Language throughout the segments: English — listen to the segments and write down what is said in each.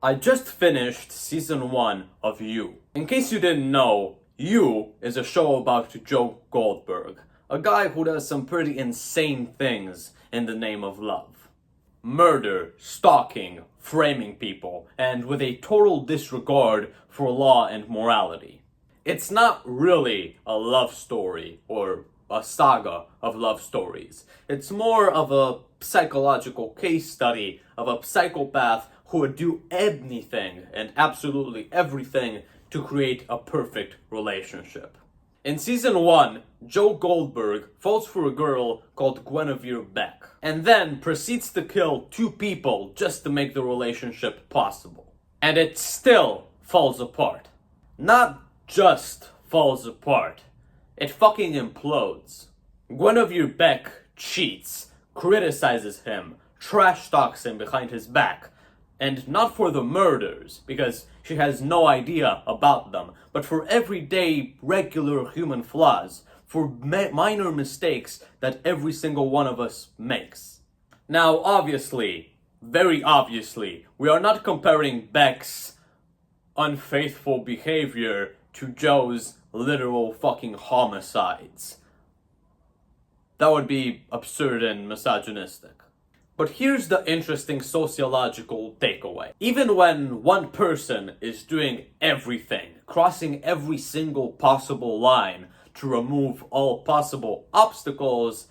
I just finished season 1 of You. In case you didn't know, You is a show about Joe Goldberg, a guy who does some pretty insane things in the name of love. Murder, stalking, framing people, and with a total disregard for law and morality. It's not really a love story or a saga of love stories. It's more of a psychological case study of a psychopath who would do anything and absolutely everything to create a perfect relationship. In season 1, Joe Goldberg falls for a girl called Guinevere Beck, and then proceeds to kill 2 people just to make the relationship possible. And it still falls apart. Not just falls apart, it fucking implodes. Guinevere Beck cheats, criticizes him, trash talks him behind his back, and not for the murders, because she has no idea about them, but for everyday, regular human flaws, for minor mistakes that every single one of us makes. Now, obviously, very obviously, we are not comparing Beck's unfaithful behavior to Joe's literal fucking homicides. That would be absurd and misogynistic. But here's the interesting sociological takeaway. Even when one person is doing everything, crossing every single possible line to remove all possible obstacles,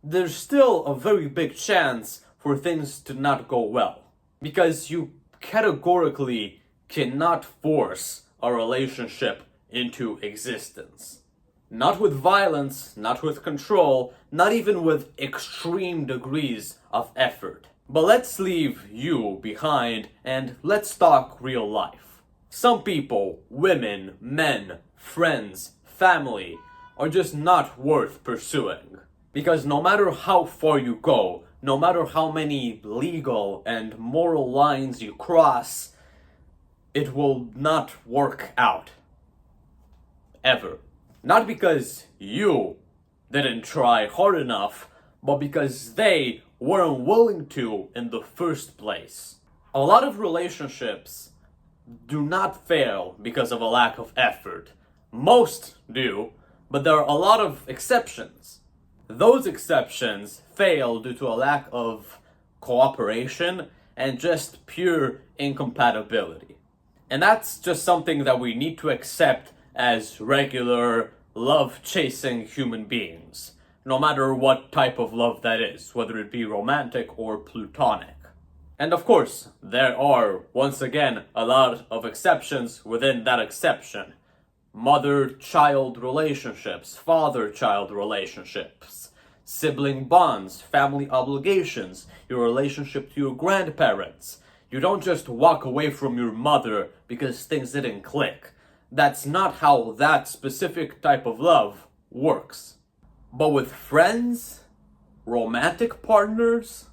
there's still a very big chance for things to not go well. Because you categorically cannot force a relationship into existence. Not with violence, not with control, not even with extreme degrees of effort. But let's leave You behind and let's talk real life. Some people, women, men, friends, family, are just not worth pursuing. Because no matter how far you go, no matter how many legal and moral lines you cross, it will not work out. Ever. Not because you didn't try hard enough, but because they weren't willing to in the first place. A lot of relationships do not fail because of a lack of effort. Most do, but there are a lot of exceptions. Those exceptions fail due to a lack of cooperation and just pure incompatibility. And that's just something that we need to accept as regular love-chasing human beings, no matter what type of love that is, whether it be romantic or platonic. And of course, there are, once again, a lot of exceptions within that exception. Mother-child relationships, father-child relationships, sibling bonds, family obligations, your relationship to your grandparents. You don't just walk away from your mother because things didn't click. That's not how that specific type of love works. But with friends, romantic partners,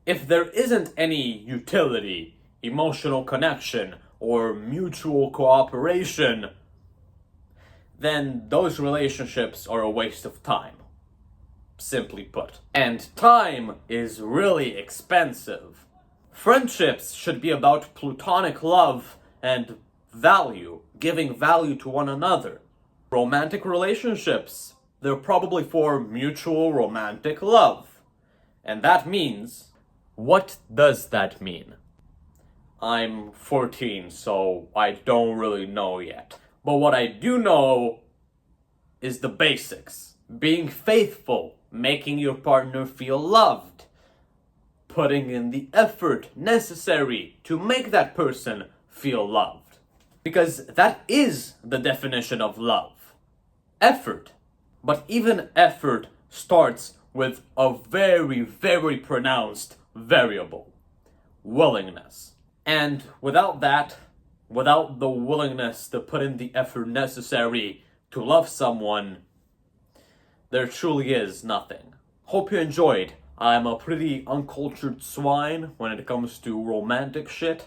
if there isn't any utility, emotional connection, or mutual cooperation, then those relationships are a waste of time. Simply put. And time is really expensive. Friendships should be about platonic love and value, giving value to one another. Romantic relationships, they're probably for mutual romantic love. And that means, what does that mean? I'm 14, so I don't really know yet. But what I do know is the basics. Being faithful, making your partner feel loved, putting in the effort necessary to make that person feel loved. Because that is the definition of love. Effort. But even effort starts with a very, very pronounced variable. Willingness. And without that, without the willingness to put in the effort necessary to love someone, there truly is nothing. Hope you enjoyed. I'm a pretty uncultured swine when it comes to romantic shit.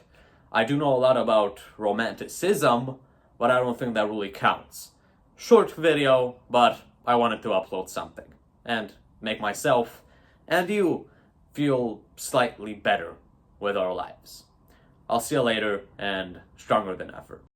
I do know a lot about romanticism, but I don't think that really counts. Short video, but I wanted to upload something and make myself and you feel slightly better with our lives. I'll see you later, and stronger than ever.